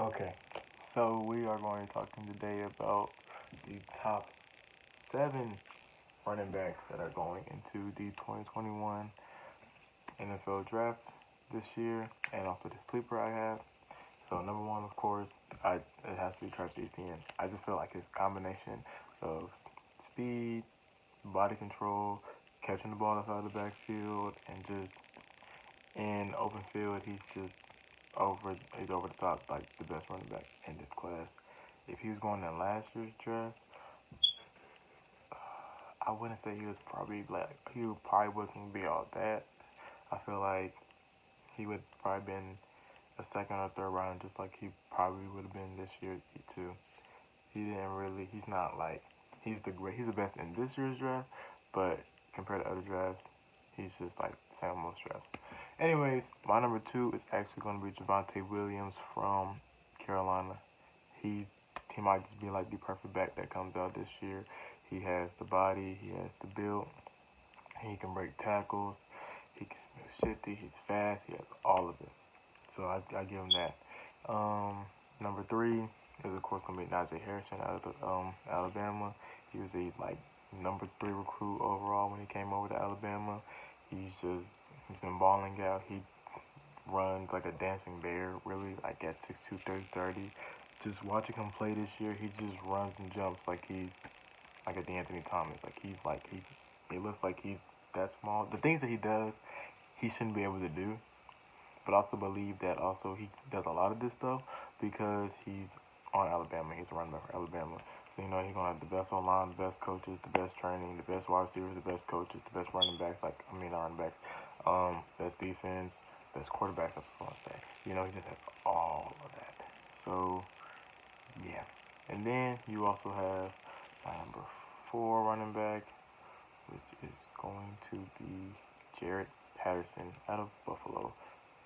Okay, so we are going to be talking today about the top 7 running backs that are going into the 2021 NFL Draft this year, and also the sleeper I have. So number one, of course, it has to be Travis Etienne. I just feel like his combination of speed, body control, catching the ball outside the backfield, and just in open field, he's over the top, like the best running back in this class. If he was going in last year's draft, I wouldn't say he probably wasn't be all that. I feel like he would probably been a second or third round, just like he probably would have been this year too. He's not like he's the best in this year's draft, but compared to other drafts, he's just like same most drafts. Anyways, my number 2 is actually going to be Javonte Williams from Carolina. He he might just be like the perfect back that comes out this year. He has the body, he has the build, he can break tackles, he can shifty, he's fast, he has all of it. So I give him that. Number 3 is of course gonna be Naj Harrison out of Alabama. He was a number 3 recruit overall when he came over to Alabama. He's been balling out. He runs like a dancing bear, really, like at 6'2", 30. Just watching him play this year, he just runs and jumps like he's like a D'Anthony Thomas. He looks like he's that small. The things that he does, he shouldn't be able to do. But I also believe that also he does a lot of this stuff because he's on Alabama. He's a running back for Alabama. So, he's going to have the best online, the best coaches, the best training, the best wide receivers, the best coaches, the best running backs, not running backs, best defense, best quarterbacks, that's what I want to say. He just has all of that. So, yeah. And then you also have my number 4 running back, which is going to be Patterson out of Buffalo.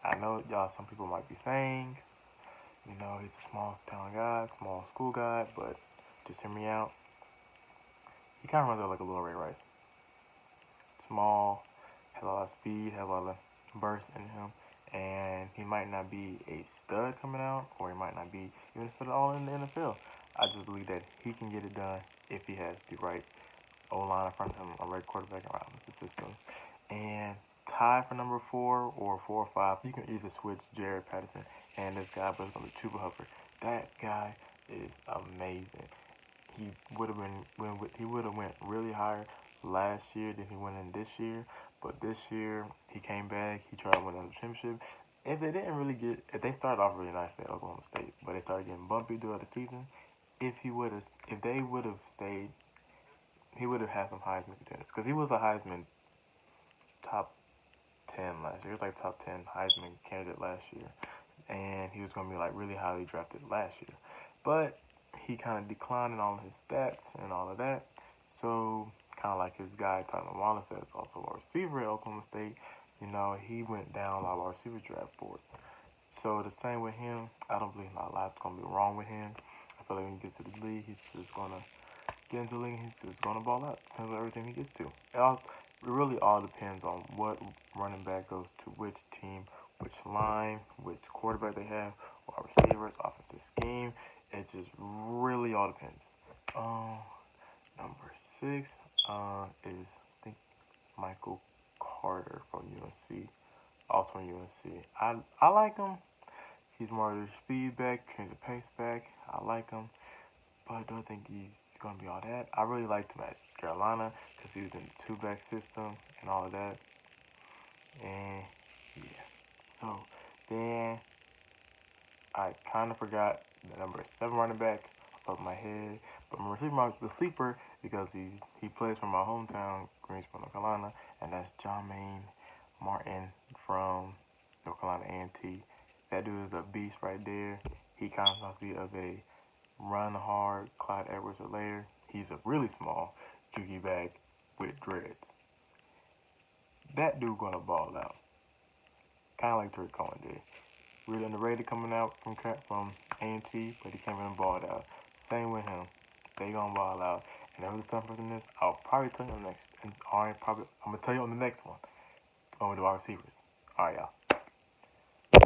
I know some people might be saying, he's a small town guy, small school guy, but just hear me out. He kind of runs out like a little Ray Rice. Small, has a lot of speed, has a lot of burst in him, and he might not be a stud coming out, or he might not be even a stud at all in the NFL. I just believe that he can get it done if he has the right O-line in front of him, a right quarterback around the system. And tie for number 4 or 4 or 5, you can either switch Jared Patterson and this guy, but it's going to be Chuba Hubbard. That guy is amazing. He would have went really higher last year than he went in this year, but this year he came back. He tried to win another championship. If they started off really nice at Oklahoma State, but they started getting bumpy throughout the season. If they would have stayed, he would have had some Heisman contenders because he was a Heisman top 10 last year. He was like top 10 Heisman candidate last year, and he was going to be really highly drafted last year. But he kind of declined in all of his stats and all of that. So kind of like his guy Tyler Wallace, that's also a receiver at Oklahoma State. He went down a lot of our receiver draft boards. So the same with him. I don't believe a lot's going to be wrong with him. I feel like when he gets to the league, he's just going to get into the league. He's just going to ball out. Depends on everything he gets to. It really all depends on what running back goes to which team, which line, which quarterback they have, or receivers, offensive scheme. It just really all depends. Number 6 is I think Michael Carter from UNC, also from UNC. I like him. He's more of a speed back, he's a pace back. I like him, but I don't think he's going to be all that. I really liked him at Carolina because he was in the 2-back system and all of that. And yeah, so then I kind of forgot the number 7 running back off my head, but my receiver was the sleeper because he plays from my hometown, Greensboro, North Carolina, and that's Mayne from North Carolina A&T. That dude is a beast right there. He kind of must be of a run hard Clyde Edwards-Helaire. He's a really small jukey back with dreads. That dude gonna ball out, kind of like Tariq Cohen did. Really underrated coming out from A&T, but he came in and balled out. Same with him. They gonna ball out. And that was the stuff for this. I'll probably tell you on the next. I'm gonna tell you on the next one. When we do our receivers. All right, y'all.